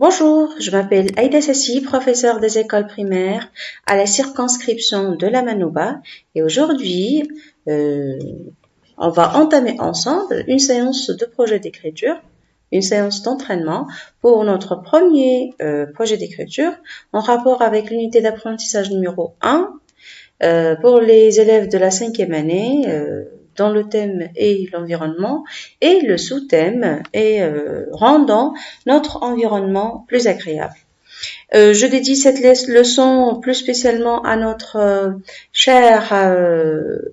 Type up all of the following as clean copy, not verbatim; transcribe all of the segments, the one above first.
Bonjour, je m'appelle Aïda Sassi, professeure des écoles primaires à la circonscription de la Manouba et aujourd'hui, on va entamer ensemble une séance de projet d'écriture, une séance d'entraînement pour notre premier projet d'écriture en rapport avec l'unité d'apprentissage numéro 1 pour les élèves de la 5e année dont le thème est l'environnement et le sous-thème est rendant notre environnement plus agréable. Je dédie cette leçon plus spécialement à notre cher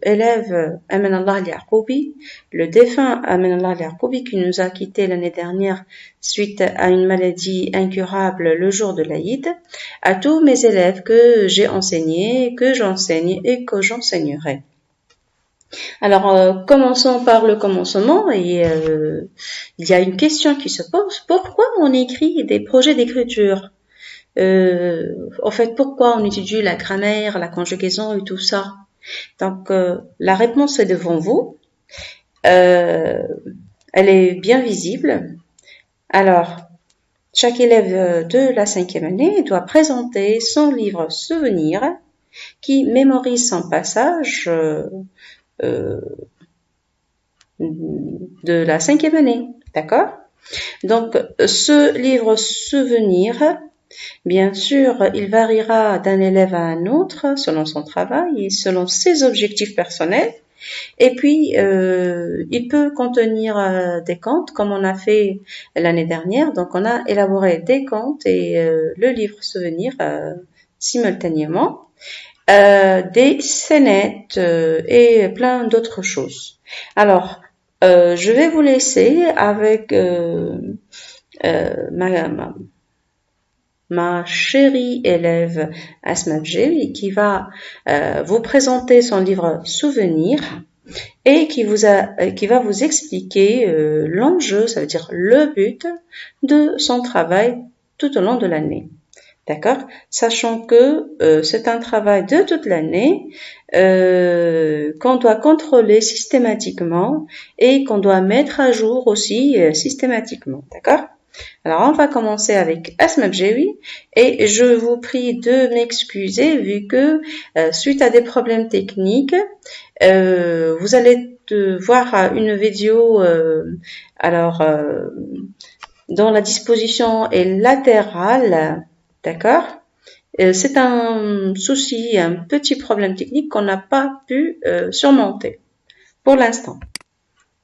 élève Amanallah Al-Yaqoubi, le défunt Amanallah Al-Yaqoubi qui nous a quittés l'année dernière suite à une maladie incurable le jour de l'Aïd, à tous mes élèves que j'ai enseignés, que j'enseigne et que j'enseignerai. Alors, commençons par le commencement et il y a une question qui se pose. Pourquoi on écrit des projets d'écriture ? En fait, pourquoi on étudie la grammaire, la conjugaison et tout ça? Donc, la réponse est devant vous. Elle est bien visible. Alors, chaque élève de la 5e année doit présenter son livre souvenir qui mémorise son passage de la 5e année. D'accord? Donc, ce livre souvenir, bien sûr, il variera d'un élève à un autre selon son travail et selon ses objectifs personnels. Et puis, il peut contenir des contes comme on a fait l'année dernière. Donc, on a élaboré des contes et le livre souvenir simultanément, des scénettes et plein d'autres choses. Alors, je vais vous laisser avec ma chérie élève Asma Bjewi qui va vous présenter son livre souvenir et qui va vous expliquer l'enjeu, ça veut dire le but de son travail tout au long de l'année. D'accord? Sachant que c'est un travail de toute l'année qu'on doit contrôler systématiquement et qu'on doit mettre à jour aussi systématiquement. D'accord? Alors, on va commencer avec Asma Bjewi et je vous prie de m'excuser vu que suite à des problèmes techniques, vous allez voir une vidéo dont la disposition est latérale, d'accord? C'est un souci, un petit problème technique qu'on n'a pas pu surmonter pour l'instant.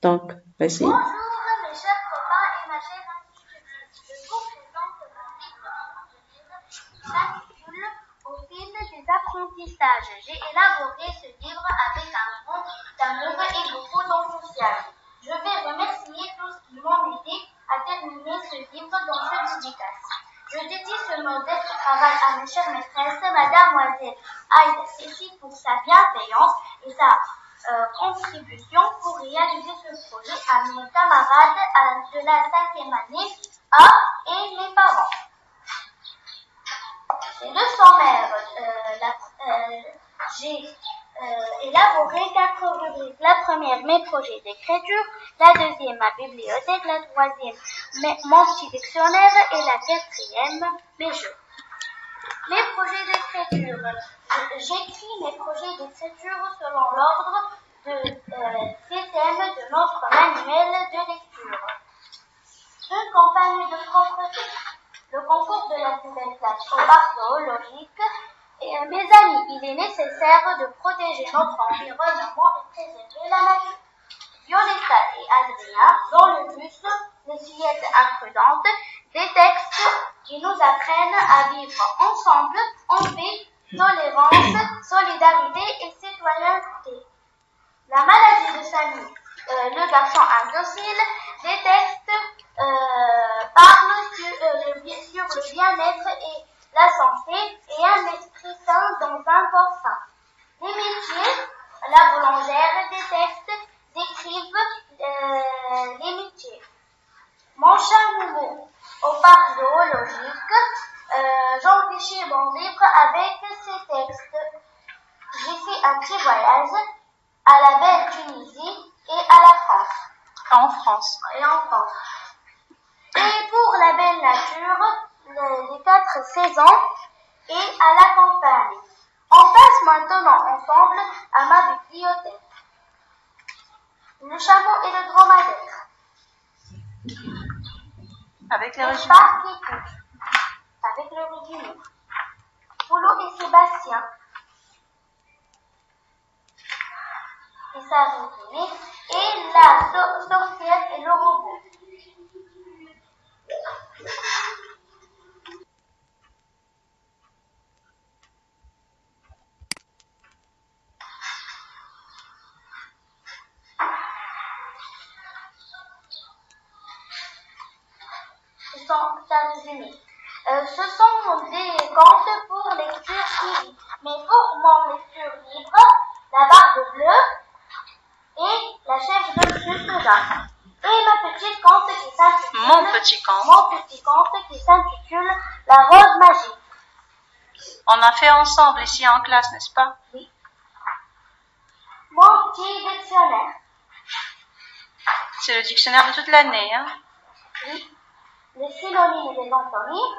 Donc, vas-y. Bonjour mes chers copains et ma chère institutrice. Je vous présente mon livre souvenir qui s'intitule Au fil des apprentissages. J'ai élaboré ce livre avec un grand d'amour et beaucoup d'enthousiasme. Je vais remercier tous qui m'ont aidé à terminer ce livre dans ce dédicace. Je dédie ce modeste travail à mes chères maîtresses, Mademoiselle Aïda Sessi pour sa bienveillance et sa contribution pour réaliser ce projet à mes camarades de la 5e année A et mes parents. C'est le sommaire. J'ai élaboré 4 rubriques. La première, mes projets d'écriture. La deuxième, ma bibliothèque. La troisième, mon petit dictionnaire. Et la quatrième, mes jeux. Mes projets d'écriture. J'écris mes projets d'écriture selon l'ordre des thèmes de notre manuel de lecture. Une campagne de propreté. Le concours de la plus belle place au parc zoologique. Et mes amis, il est nécessaire de protéger notre environnement et préserver la nature. Violetta et Adrien, dans le bus, les fillettes imprudentes, des textes qui nous apprennent à vivre ensemble, en paix, tolérance, solidarité et citoyenneté. La maladie de Samy, le garçon indocile, des textes parlent sur le bien-être et la santé et un esprit sain dans un corps sain. Les métiers, la boulangère, des textes décrivent les métiers. Mon chat Moumou, au parc zoologique, j'enrichis mon livre avec ces textes. J'ai fait un petit voyage à la belle Tunisie et à la France. En France. Et pour la belle nature, 4 saisons et à la campagne. On passe maintenant ensemble à ma bibliothèque. Le chameau et le dromadaire. Avec les Le résumés. chat qui couche. Avec le résumé. Polo et Sébastien. Et sa résumé. Et la sorcière et le robot. Ça résumé. Ce sont des contes pour lecture suivie. Mais pour mon lecture libre, la barbe bleue et la chèvre de Sultana. Et ma petite conte qui s'intitule Mon petit conte. Mon petit conte qui s'intitule La rose magique. On a fait ensemble ici en classe, n'est-ce pas? Oui. Mon petit dictionnaire. C'est le dictionnaire de toute l'année, hein? Oui. Les synonymes et les antonymes.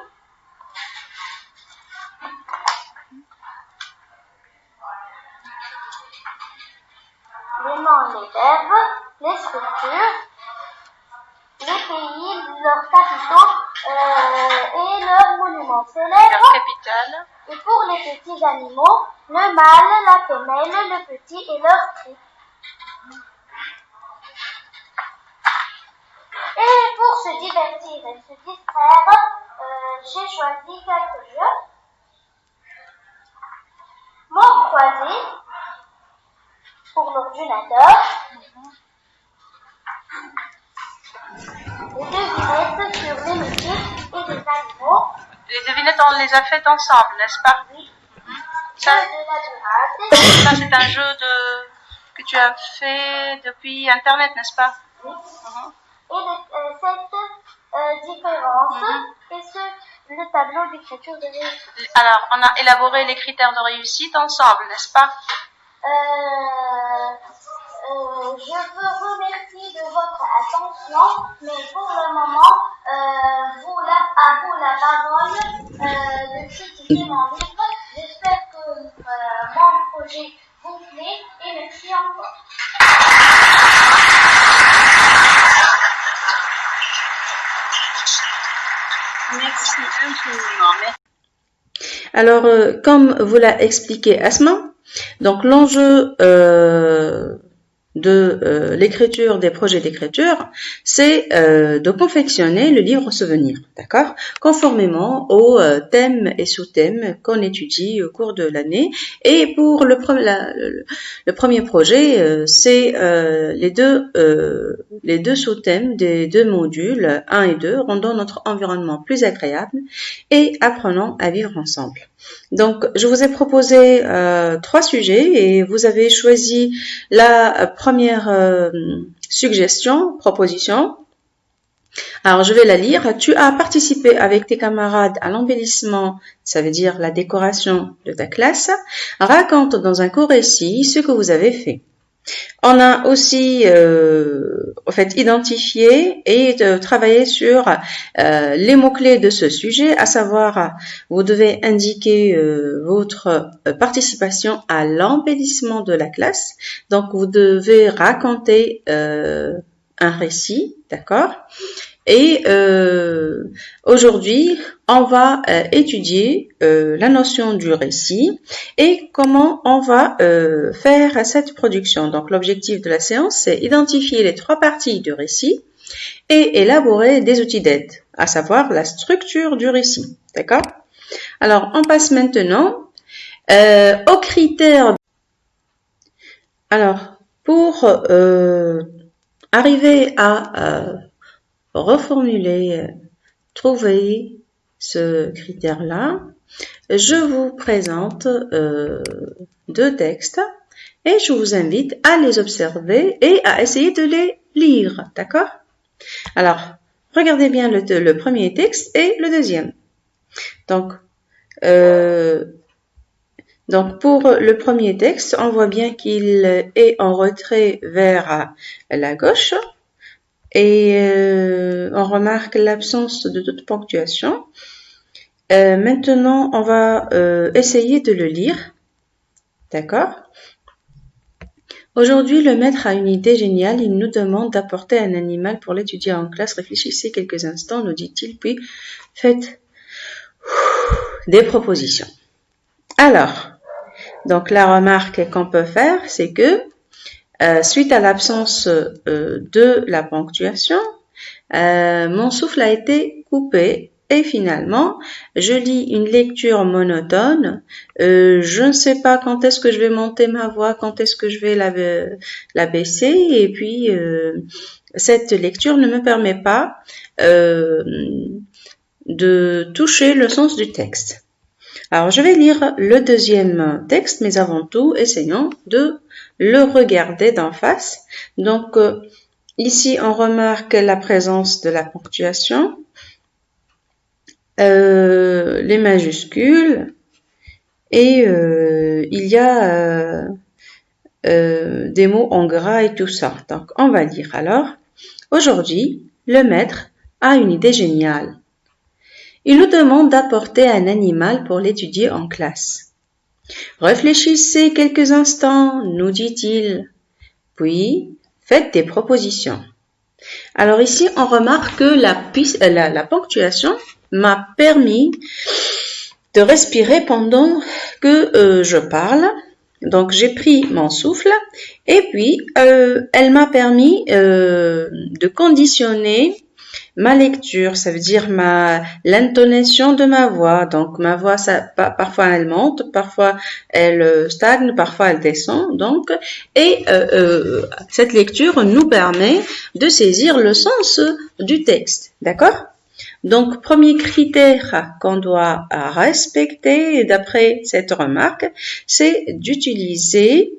Les noms et les verbes, les structures, les pays, leurs capitaux et leurs monuments Leur célèbres. capitale. Et pour les petits animaux, le mâle, la femelle, le petit et leur cri. Et pour se divertir et se distraire, j'ai choisi quelques jeux. Mots croisés pour l'ordinateur. Les devinettes sur les métiers et les animaux. Les devinettes, on les a faites ensemble, n'est-ce pas? Oui. Ça, Jeux de labyrinthe. ça c'est un jeu que tu as fait depuis Internet, n'est-ce pas? Oui. Et cette différence et le tableau d'écriture de réussite. Alors, on a élaboré les critères de réussite ensemble, n'est-ce pas? Je vous remercie de votre attention, mais pour le moment, à vous la parole de critiquer mon livre. J'espère que mon projet vous plaît et merci encore. Merci infiniment. Alors, comme vous l'a expliqué Asma, donc l'enjeu de l'écriture des projets d'écriture, c'est de confectionner le livre souvenir, d'accord, conformément aux thèmes et sous-thèmes qu'on étudie au cours de l'année. Et pour le premier projet, c'est les deux sous-thèmes des deux modules 1 et 2, rendant notre environnement plus agréable et apprenant à vivre ensemble. Donc, je vous ai proposé 3 sujets et vous avez choisi la première proposition. Alors, je vais la lire. Tu as participé avec tes camarades à l'embellissement, ça veut dire la décoration de ta classe. Raconte dans un court récit ce que vous avez fait. On a aussi identifié et travaillé sur les mots-clés de ce sujet, à savoir, vous devez indiquer votre participation à l'embellissement de la classe. Donc, vous devez raconter un récit, d'accord? Et aujourd'hui, on va étudier la notion du récit et comment on va faire cette production. Donc, l'objectif de la séance, c'est identifier les 3 parties du récit et élaborer des outils d'aide, à savoir la structure du récit. D'accord? Alors, on passe maintenant aux critères. Alors, pour arriver à reformuler, trouver ce critère-là, je vous présente 2 textes et je vous invite à les observer et à essayer de les lire, d'accord? Alors, regardez bien le premier texte et le deuxième. Donc, pour le premier texte, on voit bien qu'il est en retrait vers la gauche. Et on remarque l'absence de toute ponctuation. Maintenant, on va essayer de le lire. D'accord? Aujourd'hui, le maître a une idée géniale. Il nous demande d'apporter un animal pour l'étudier en classe. Réfléchissez quelques instants, nous dit-il, puis faites des propositions. Alors, donc la remarque qu'on peut faire, c'est que suite à l'absence de la ponctuation, mon souffle a été coupé et finalement, je lis une lecture monotone. Je ne sais pas quand est-ce que je vais monter ma voix, quand est-ce que je vais la baisser, et puis cette lecture ne me permet pas de toucher le sens du texte. Alors, je vais lire le deuxième texte, mais avant tout, essayons de le regarder d'en face. Donc, ici, on remarque la présence de la ponctuation, les majuscules, et il y a des mots en gras et tout ça. Donc, on va lire. Alors, aujourd'hui, le maître a une idée géniale. Il nous demande d'apporter un animal pour l'étudier en classe. Réfléchissez quelques instants, nous dit-il. Puis, faites des propositions. Alors ici, on remarque que la ponctuation m'a permis de respirer pendant que je parle. Donc, j'ai pris mon souffle et puis, elle m'a permis de conditionner ma lecture, ça veut dire l'intonation de ma voix. Donc, ma voix, parfois elle monte, parfois elle stagne, parfois elle descend. Donc, et cette lecture nous permet de saisir le sens du texte. D'accord? Donc, premier critère qu'on doit respecter d'après cette remarque, c'est d'utiliser,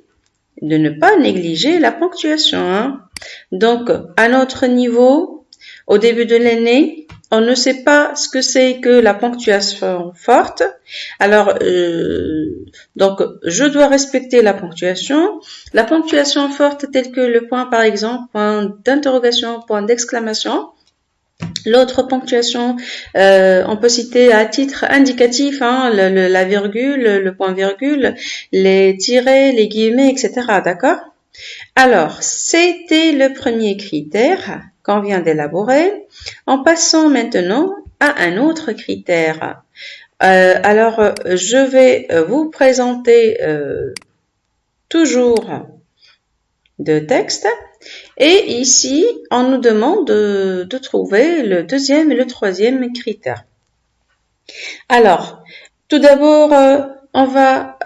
de ne pas négliger la ponctuation. Hein. Donc, à notre niveau, au début de l'année, on ne sait pas ce que c'est que la ponctuation forte. Alors, donc, je dois respecter la ponctuation. La ponctuation forte telle que le point, par exemple, point d'interrogation, point d'exclamation. L'autre ponctuation, on peut citer à titre indicatif hein, la virgule, le point virgule, les tirets, les guillemets, etc. D'accord? Alors, c'était le premier critère qu'on vient d'élaborer. En passant maintenant à un autre critère. Alors, je vais vous présenter toujours deux textes. Et ici, on nous demande de trouver le deuxième et le troisième critère. Alors, tout d'abord, on va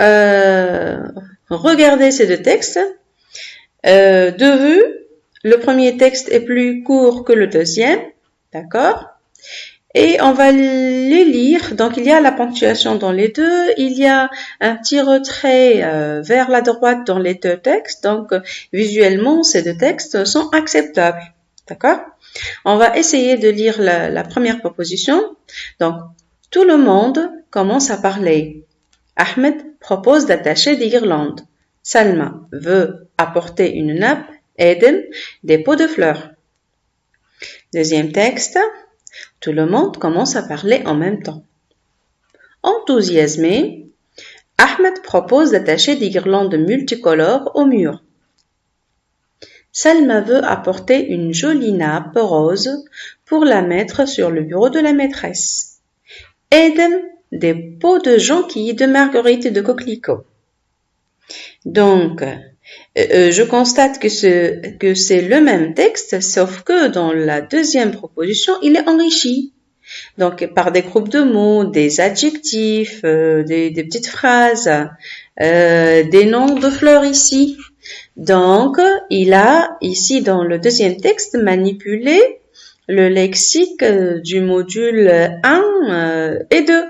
regarder ces deux textes. De vue, le premier texte est plus court que le deuxième, d'accord? Et on va les lire. Donc, il y a la ponctuation dans les deux. Il y a un petit retrait vers la droite dans les deux textes. Donc, visuellement, ces deux textes sont acceptables. D'accord? On va essayer de lire la première proposition. Donc, tout le monde commence à parler. Ahmed propose d'attacher des guirlandes. Salma veut apporter une nappe. Edem, des pots de fleurs. Deuxième texte. Tout le monde commence à parler en même temps. Enthousiasmé, Ahmed propose d'attacher des guirlandes multicolores au mur. Salma veut apporter une jolie nappe rose pour la mettre sur le bureau de la maîtresse. Edem, des pots de jonquilles, de marguerites et de coquelicots. Donc, je constate que c'est le même texte, sauf que dans la deuxième proposition, il est enrichi. Donc, par des groupes de mots, des adjectifs, des petites phrases, des noms de fleurs ici. Donc, il a ici dans le deuxième texte manipulé le lexique du module 1 et 2.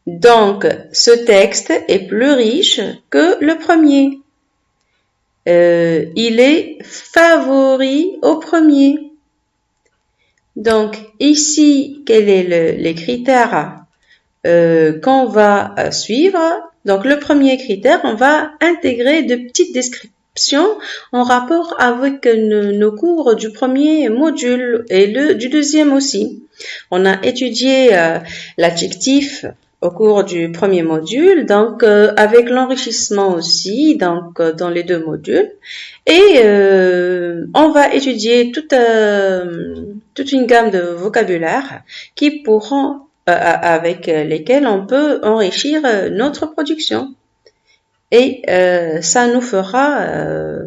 Donc, ce texte est plus riche que le premier. Il est favori au premier. Donc, ici, quels sont les critères qu'on va suivre? Donc, le premier critère, on va intégrer de petites en rapport avec nos cours du premier module et du deuxième aussi. On a étudié l'adjectif au cours du premier module, donc avec l'enrichissement aussi, donc dans les deux modules. Et on va étudier toute une gamme de vocabulaire qui pourront, avec lesquels on peut enrichir notre production. Et ça nous fera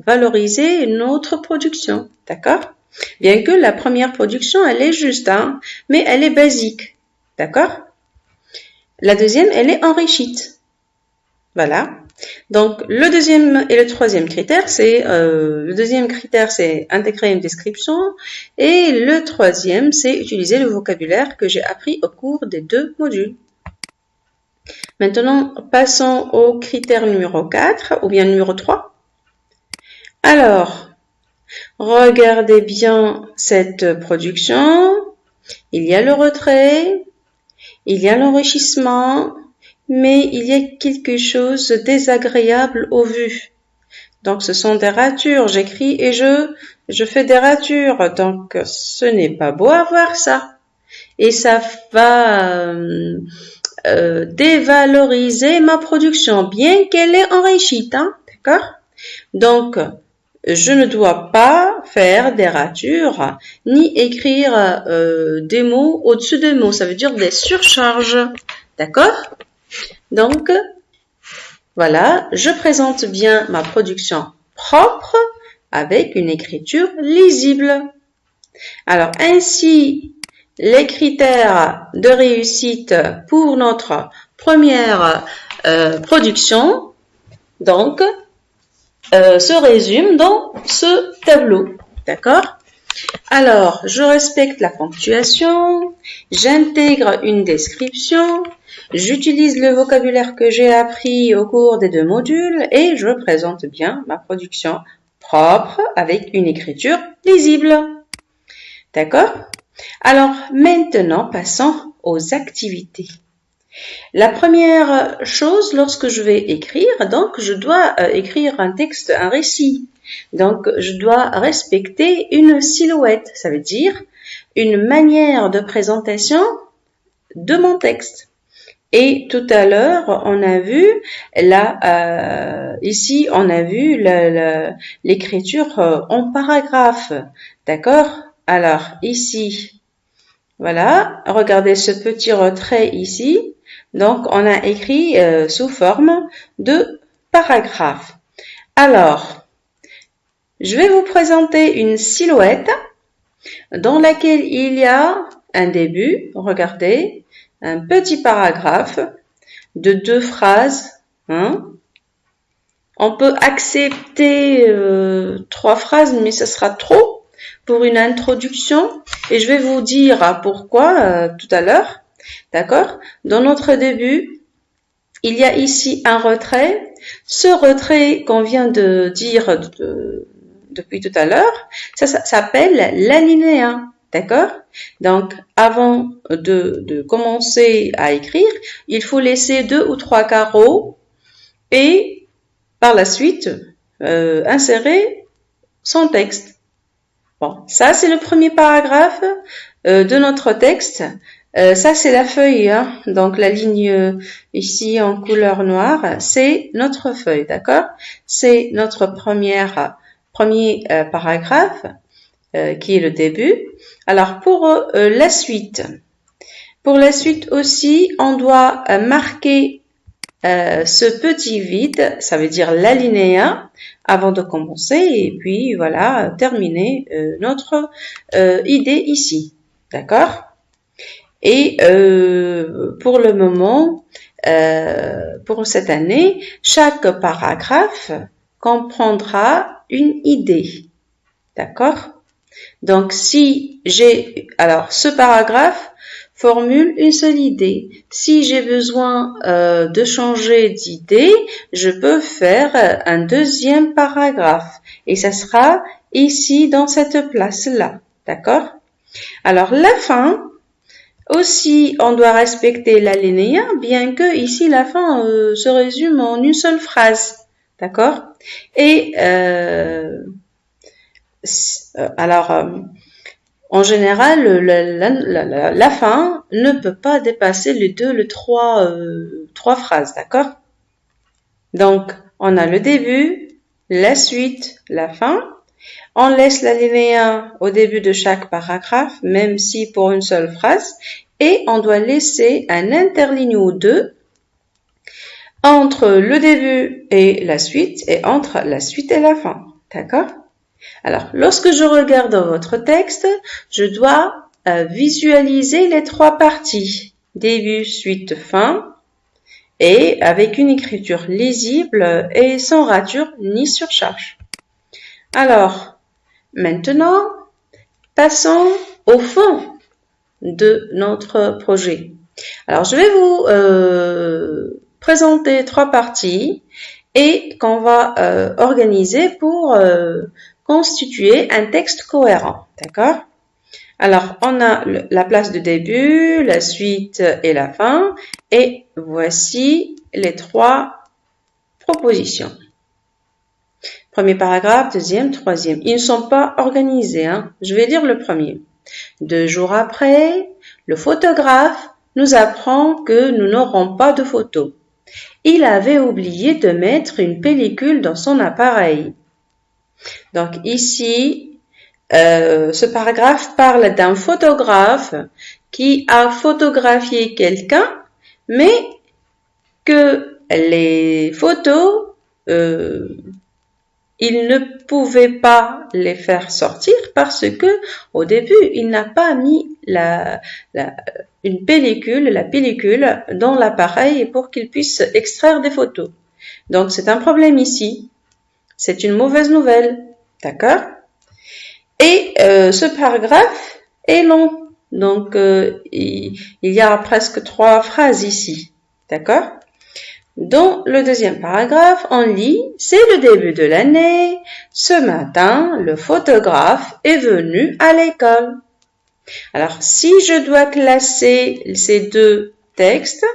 valoriser notre production, d'accord? Bien que la première production, elle est juste, hein, mais elle est basique, d'accord? La deuxième, elle est enrichie. Voilà. Donc, le deuxième et le troisième critère, le deuxième critère, c'est intégrer une description, et le troisième, c'est utiliser le vocabulaire que j'ai appris au cours des deux modules. Maintenant, passons au critère numéro 4, ou bien numéro 3. Alors, regardez bien cette production. Il y a le retrait, il y a l'enrichissement, mais il y a quelque chose de désagréable au vu. Donc, ce sont des ratures. J'écris et je fais des ratures. Donc, ce n'est pas beau à voir ça. Et ça va dévaloriser ma production, bien qu'elle est enrichie, hein, d'accord? Donc, je ne dois pas faire des ratures, ni écrire des mots au-dessus des mots. Ça veut dire des surcharges, d'accord? Donc, voilà, je présente bien ma production propre avec une écriture lisible. Alors, ainsi, les critères de réussite pour notre première production, donc, se résument dans ce tableau, d'accord? Alors, je respecte la ponctuation, j'intègre une description, j'utilise le vocabulaire que j'ai appris au cours des deux modules et je présente bien ma production propre avec une écriture lisible. D'accord? Alors, maintenant, passons aux activités. La première chose, lorsque je vais écrire, donc, je dois écrire un texte, un récit. Donc, je dois respecter une silhouette, ça veut dire une manière de présentation de mon texte. Et tout à l'heure, on a vu, là, ici, on a vu l'écriture en paragraphe, d'accord? Alors, ici, voilà, regardez ce petit retrait ici. Donc, on a écrit sous forme de paragraphe. Alors, je vais vous présenter une silhouette dans laquelle il y a un début, regardez, un petit paragraphe de 2 phrases. Hein. On peut accepter 3 phrases, mais ce sera trop pour une introduction. Et je vais vous dire pourquoi tout à l'heure. D'accord? Dans notre début, il y a ici un retrait. Ce retrait qu'on vient de dire depuis tout à l'heure, ça s'appelle l'alinéa. D'accord? Donc, avant de commencer à écrire, il faut laisser 2 ou 3 carreaux et par la suite, insérer son texte. Bon, ça c'est le premier paragraphe de notre texte. Ça c'est la feuille, hein. Donc la ligne ici en couleur noire, c'est notre feuille, d'accord? C'est notre premier paragraphe qui est le début. Alors pour la suite aussi, on doit marquer ce petit vide, ça veut dire l'alinéa, avant de commencer et puis voilà, terminer notre idée ici, d'accord? Et pour le moment, pour cette année, chaque paragraphe comprendra une idée, d'accord? Donc si alors ce paragraphe formule une seule idée. Si j'ai besoin de changer d'idée, je peux faire un deuxième paragraphe. Et ça sera ici dans cette place-là. D'accord? Alors la fin, aussi on doit respecter l'alinéa, bien que ici la fin se résume en une seule phrase. d'accord? Et en général, la fin ne peut pas dépasser les trois phrases, d'accord? Donc, on a le début, la suite, la fin. On laisse l'alinéa au début de chaque paragraphe, même si pour une seule phrase, et on doit laisser un interligne ou deux entre le début et la suite, et entre la suite et la fin, d'accord? Alors, lorsque je regarde dans votre texte, je dois visualiser les trois parties, début, suite, fin, et avec une écriture lisible et sans rature ni surcharge. Alors, maintenant, passons au fond de notre projet. Alors, je vais vous présenter trois parties et qu'on va organiser pour constituer un texte cohérent, d'accord? Alors, on a la place de début, la suite et la fin, et voici les trois propositions. Premier paragraphe, deuxième, troisième. Ils ne sont pas organisés, hein. Je vais lire le premier. 2 jours après, le photographe nous apprend que nous n'aurons pas de photos. Il avait oublié de mettre une pellicule dans son appareil. Donc ici, ce paragraphe parle d'un photographe qui a photographié quelqu'un, mais que les photos, il ne pouvait pas les faire sortir parce que au début, il n'a pas mis la pellicule dans l'appareil pour qu'il puisse extraire des photos. Donc, c'est un problème ici. C'est une mauvaise nouvelle. D'accord? Et ce paragraphe est long. Donc, il y a presque 3 phrases ici. D'accord? Dans le deuxième paragraphe, on lit « C'est le début de l'année. Ce matin, le photographe est venu à l'école. » Alors, si je dois classer ces deux textes,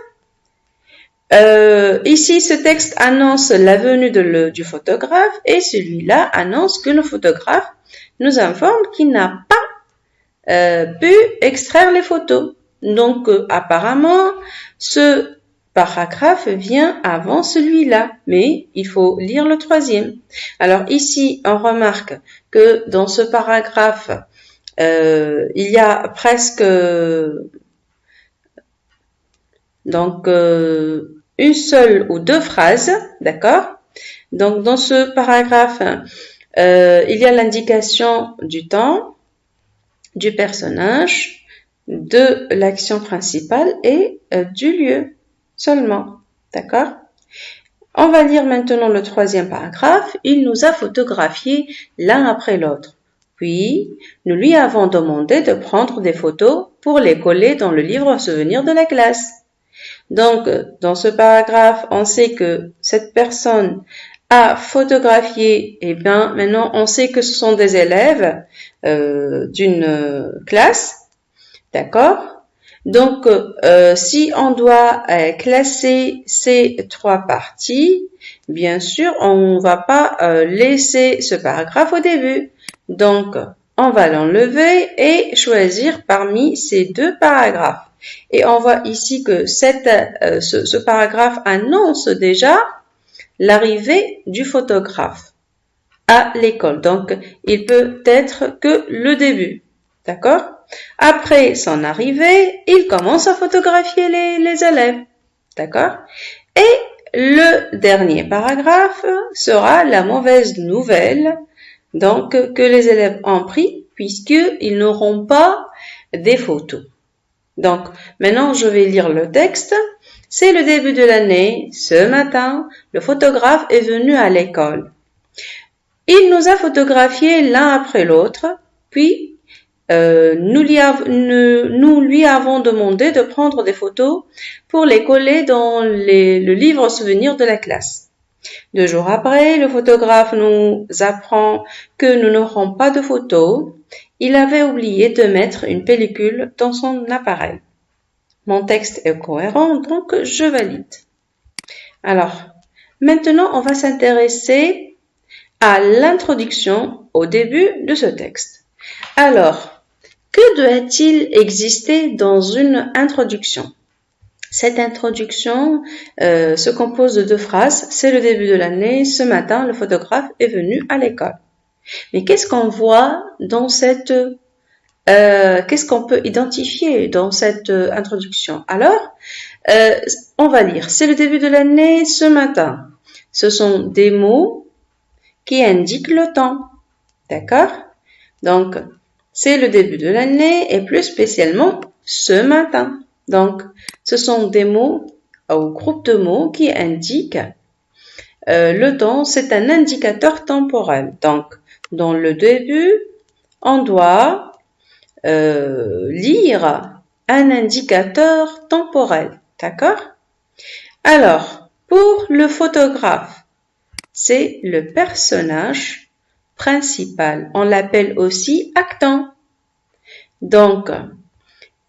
ici, ce texte annonce la venue du photographe et celui-là annonce que le photographe nous informe qu'il n'a pas pu extraire les photos. Donc, apparemment, ce paragraphe vient avant celui-là, mais il faut lire le troisième. Alors ici, on remarque que dans ce paragraphe, il y a presque une seule ou deux phrases, d'accord? Donc dans ce paragraphe, il y a l'indication du temps, du personnage, de l'action principale et du lieu seulement, d'accord? On va lire maintenant le troisième paragraphe. Il nous a photographiés l'un après l'autre. Puis, nous lui avons demandé de prendre des photos pour les coller dans le livre souvenir de la classe. Donc, dans ce paragraphe, on sait que cette personne a photographié, et bien maintenant on sait que ce sont des élèves d'une classe, d'accord? Donc, si on doit classer ces trois parties, bien sûr, on ne va pas laisser ce paragraphe au début. Donc, on va l'enlever et choisir parmi ces deux paragraphes. Et on voit ici que ce paragraphe annonce déjà l'arrivée du photographe à l'école. Donc, il peut être que le début. D'accord? Après son arrivée, il commence à photographier les élèves. D'accord? Et le dernier paragraphe sera la mauvaise nouvelle donc que les élèves ont pris puisqu'ils n'auront pas des photos. Donc, maintenant, je vais lire le texte. C'est le début de l'année. Ce matin, le photographe est venu à l'école. Il nous a photographiés l'un après l'autre, puis nous lui avons demandé de prendre des photos pour les coller dans le livre souvenir de la classe. 2 jours après, le photographe nous apprend que nous n'aurons pas de photos. Il avait oublié de mettre une pellicule dans son appareil. Mon texte est cohérent, donc je valide. Alors, Maintenant, on va s'intéresser à l'introduction au début de ce texte. Alors, que doit-il exister dans une introduction? Cette introduction se compose de 2 phrases. C'est le début de l'année. Ce matin, le photographe est venu à l'école. Mais qu'est-ce qu'on voit dans cette qu'est-ce qu'on peut identifier dans cette introduction? Alors, on va lire. C'est le début de l'année ce matin. Ce sont des mots qui indiquent le temps. D'accord? Donc, c'est le début de l'année et plus spécialement ce matin. Donc, ce sont des mots ou groupes de mots qui indiquent le temps. C'est un indicateur temporel. Donc, dans le début, on doit lire un indicateur temporel. D'accord? Alors, pour le photographe, c'est le personnage principal. On l'appelle aussi actant. Donc,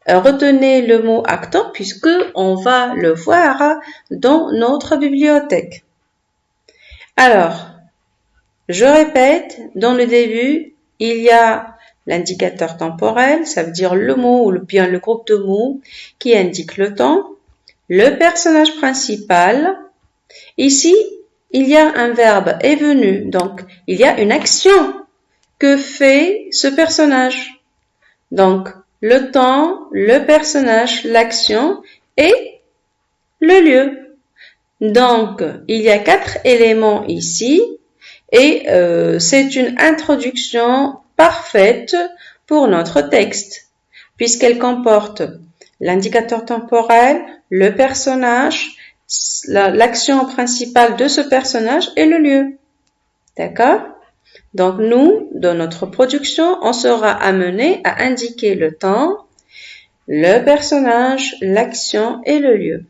retenez le mot actant puisque on va le voir dans notre bibliothèque. Alors, je répète, dans le début, il y a l'indicateur temporel, ça veut dire le mot ou bien le groupe de mots qui indique le temps. Le personnage principal. Ici, il y a un verbe est venu, donc il y a une action que fait ce personnage. Donc, le temps, le personnage, l'action et le lieu. Donc, il y a 4 éléments ici et c'est une introduction parfaite pour notre texte puisqu'elle comporte l'indicateur temporel, le personnage, l'action principale de ce personnage et le lieu. D'accord? Donc, nous, dans notre production, on sera amené à indiquer le temps, le personnage, l'action et le lieu.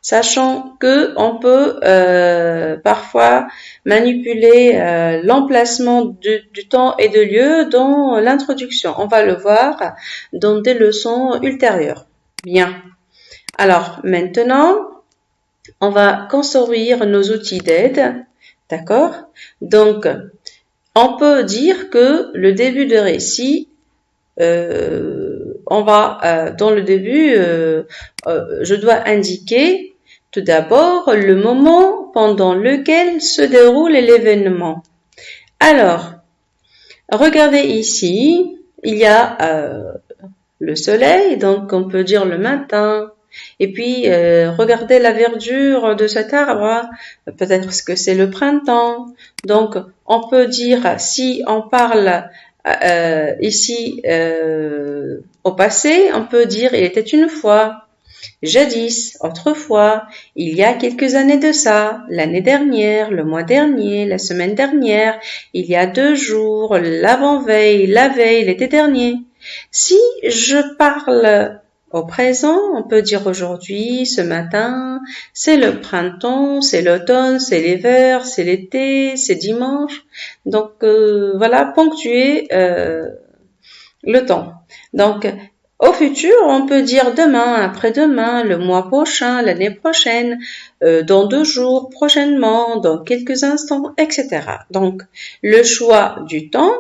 Sachant que on peut parfois manipuler l'emplacement du temps et de lieu dans l'introduction. On va le voir dans des leçons ultérieures. Bien. Alors, maintenant, on va construire nos outils d'aide. D'accord? Donc, on peut dire que le début de récit, on va, dans le début, je dois indiquer tout d'abord le moment pendant lequel se déroule l'événement. Alors, regardez ici, il y a le soleil, donc on peut dire le matin. Et puis, regardez la verdure de cet arbre, peut-être que c'est le printemps. Donc, on peut dire, si on parle ici au passé, on peut dire il était une fois, jadis, autrefois, il y a quelques années de ça, l'année dernière, le mois dernier, la semaine dernière, il y a 2 jours, l'avant-veille, la veille, l'été dernier. Si je parle au présent, on peut dire aujourd'hui, ce matin, c'est le printemps, c'est l'automne, c'est l'hiver, c'est l'été, c'est dimanche. Donc, voilà, ponctuer le temps. Donc, au futur, on peut dire demain, après-demain, le mois prochain, l'année prochaine, dans 2 jours, prochainement, dans quelques instants, etc. Donc, le choix du temps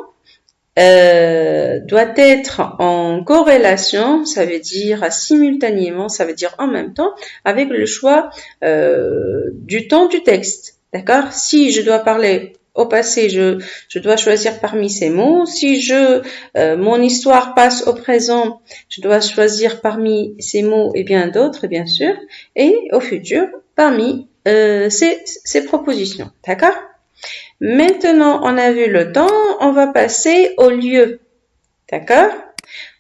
doit être en corrélation, ça veut dire simultanément, ça veut dire en même temps, avec le choix du temps du texte. D'accord? Si je dois parler au passé, je dois choisir parmi ces mots. Si mon histoire passe au présent, je dois choisir parmi ces mots et bien d'autres, bien sûr. Et au futur, parmi ces propositions. D'accord? Maintenant, on a vu le temps, on va passer au lieu. D'accord?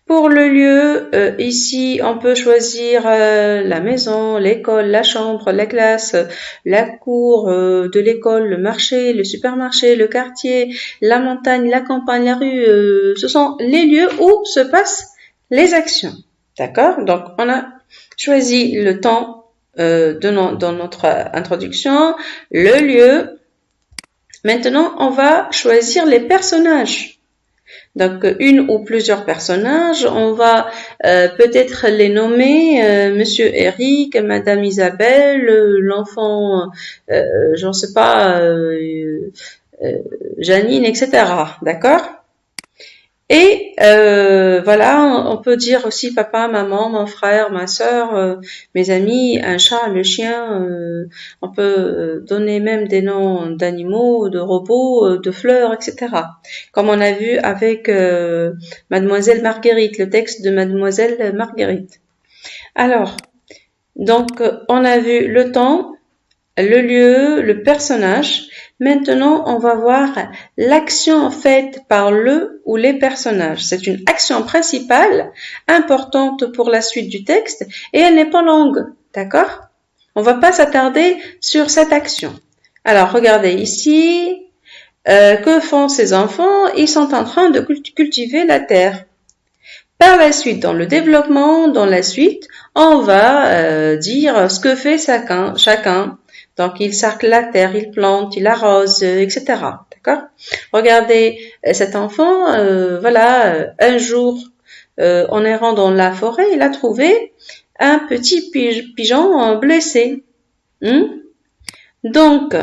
Pour le lieu, ici, on peut choisir la maison, l'école, la chambre, la classe, la cour de l'école, le marché, le supermarché, le quartier, la montagne, la campagne, la rue. Ce sont les lieux où se passent les actions. D'accord? Donc, on a choisi le temps dans notre introduction, le lieu. Maintenant, on va choisir les personnages. Donc, une ou plusieurs personnages, on va peut-être les nommer Monsieur Eric, Madame Isabelle, l'enfant, j'en sais pas, Janine, etc. D'accord? Et voilà, on peut dire aussi papa, maman, mon frère, ma sœur, mes amis, un chat, le chien. On peut donner même des noms d'animaux, de robots, de fleurs, etc. Comme on a vu avec Mademoiselle Marguerite, le texte de Mademoiselle Marguerite. Alors, donc on a vu le temps, le lieu, le personnage. Maintenant, on va voir l'action faite par le ou les personnages. C'est une action principale, importante pour la suite du texte, et elle n'est pas longue, d'accord? On va pas s'attarder sur cette action. Alors, regardez ici, que font ces enfants? Ils sont en train de cultiver la terre. Par la suite, dans le développement, dans la suite, on va dire ce que fait chacun. Donc, il sarcle la terre, il plante, il arrose, etc. D'accord? Regardez cet enfant, voilà, un jour, en errant dans la forêt, il a trouvé un petit pigeon blessé. Donc,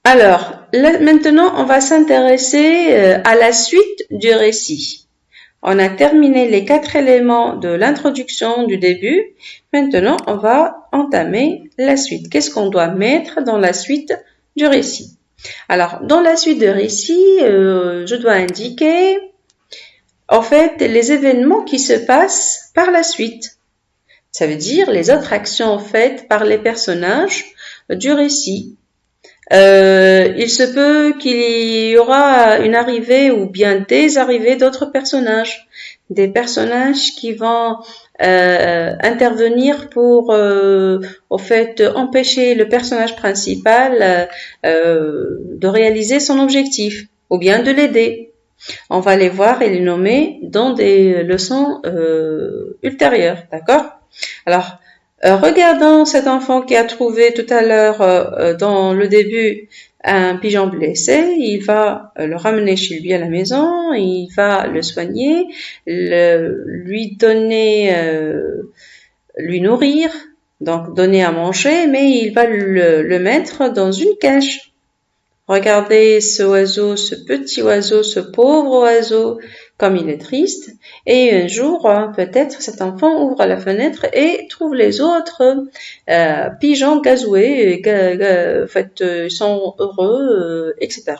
alors, là, maintenant, on va s'intéresser à la suite du récit. On a terminé les 4 éléments de l'introduction du début. Maintenant, on va entamer la suite. Qu'est-ce qu'on doit mettre dans la suite du récit? Alors, dans la suite du récit, je dois indiquer, en fait, les événements qui se passent par la suite. Ça veut dire les autres actions faites par les personnages du récit. Il se peut qu'il y aura une arrivée ou bien des arrivées d'autres personnages, des personnages qui vont intervenir pour, au fait, empêcher le personnage principal de réaliser son objectif ou bien de l'aider. On va les voir et les nommer dans des leçons ultérieures, d'accord? Alors, regardons cet enfant qui a trouvé tout à l'heure dans le début un pigeon blessé. Il va le ramener chez lui à la maison, il va le soigner, lui donner, lui nourrir, donc donner à manger, mais il va le mettre dans une cage. Regardez ce oiseau, ce petit oiseau, ce pauvre oiseau, comme il est triste. Et un jour, peut-être, cet enfant ouvre la fenêtre et trouve les autres pigeons gazoués, en fait, ils sont heureux, etc.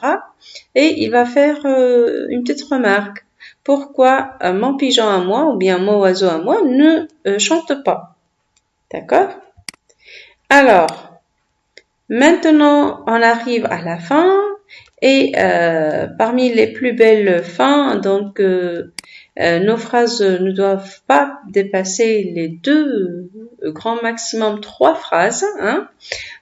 Et il va faire une petite remarque. Pourquoi mon pigeon à moi, ou bien mon oiseau à moi, ne chante pas? D'accord? Alors, maintenant, on arrive à la fin et parmi les plus belles fins, donc nos phrases ne doivent pas dépasser les 2, grand maximum 3 phrases.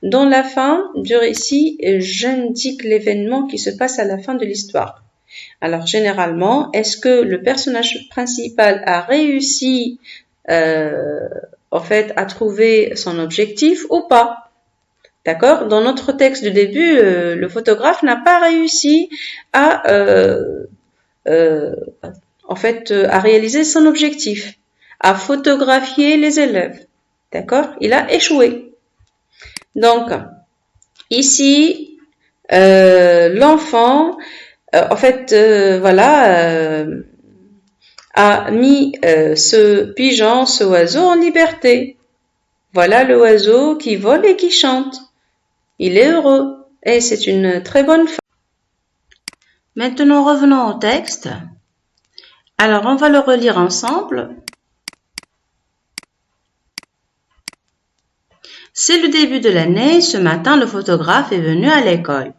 Dans la fin du récit, j'indique l'événement qui se passe à la fin de l'histoire. Alors généralement, est-ce que le personnage principal a réussi en fait à trouver son objectif ou pas? D'accord? Dans notre texte du début, le photographe n'a pas réussi à en fait, à réaliser son objectif, à photographier les élèves. D'accord? Il a échoué. Donc, ici, l'enfant, en fait, voilà, a mis ce pigeon, ce oiseau en liberté. Voilà le oiseau qui vole et qui chante. Il est heureux et c'est une très bonne fin. Maintenant, revenons au texte. Alors, on va le relire ensemble. C'est le début de l'année. Ce matin, le photographe est venu à l'école.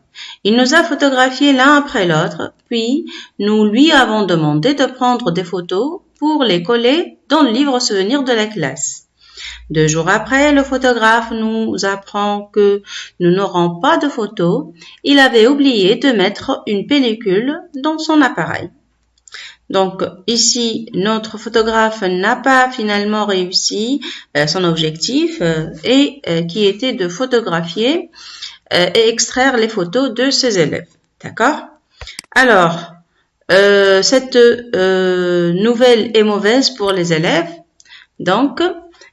Il nous a photographiés l'un après l'autre, puis nous lui avons demandé de prendre des photos pour les coller dans le livre souvenir de la classe. 2 jours après, le photographe nous apprend que nous n'aurons pas de photos. Il avait oublié de mettre une pellicule dans son appareil. Donc ici, notre photographe n'a pas finalement réussi son objectif qui était de photographier et extraire les photos de ses élèves. D'accord? Alors, cette nouvelle est mauvaise pour les élèves. Donc,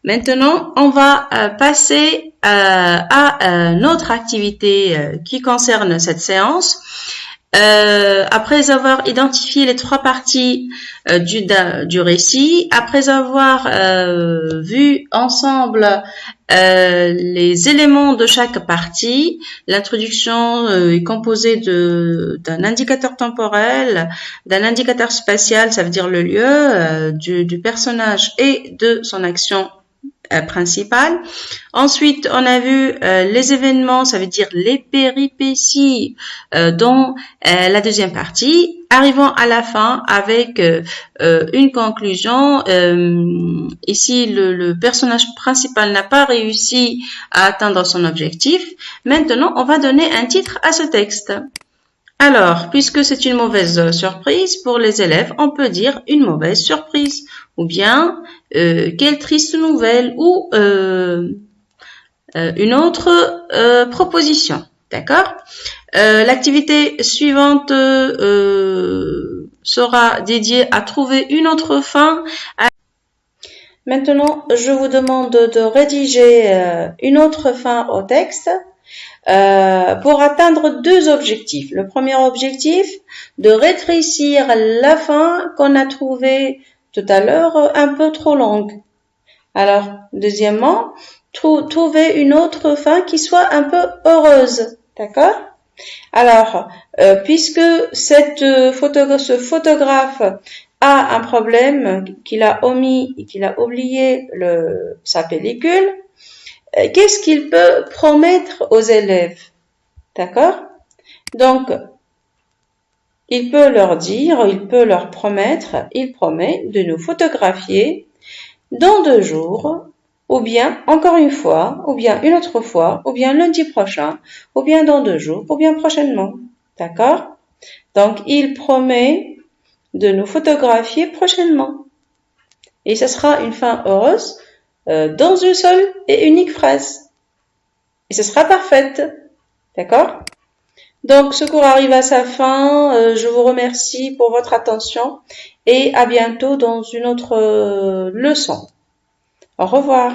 maintenant, on va passer à notre activité qui concerne cette séance. Après avoir identifié les trois parties du récit, après avoir vu ensemble les éléments de chaque partie, l'introduction est composée d'un indicateur temporel, d'un indicateur spatial, ça veut dire le lieu, du personnage et de son action principale. Ensuite, on a vu les événements, ça veut dire les péripéties dans la deuxième partie. Arrivons à la fin avec une conclusion. Ici, le personnage principal n'a pas réussi à atteindre son objectif. Maintenant, on va donner un titre à ce texte. Alors, puisque c'est une mauvaise surprise pour les élèves, on peut dire une mauvaise surprise ou bien quelle triste nouvelle ou une autre proposition. D'accord? L'activité suivante sera dédiée à trouver une autre fin. Maintenant, je vous demande de rédiger une autre fin au texte. Pour atteindre deux objectifs. Le premier objectif, de rétrécir la fin qu'on a trouvée tout à l'heure un peu trop longue. Alors, deuxièmement, trouver une autre fin qui soit un peu heureuse. D'accord? Alors, puisque ce photographe a un problème, qu'il a omis et qu'il a oublié sa pellicule, qu'est-ce qu'il peut promettre aux élèves? D'accord? Donc, il peut leur dire, il peut leur promettre, il promet de nous photographier dans 2 jours, ou bien encore une fois, ou bien une autre fois, ou bien lundi prochain, ou bien dans 2 jours, ou bien prochainement. D'accord? Donc, il promet de nous photographier prochainement. Et ce sera une fin heureuse dans une seule et unique phrase. Et ce sera parfaite. D'accord? Donc, ce cours arrive à sa fin. Je vous remercie pour votre attention et à bientôt dans une autre leçon. Au revoir.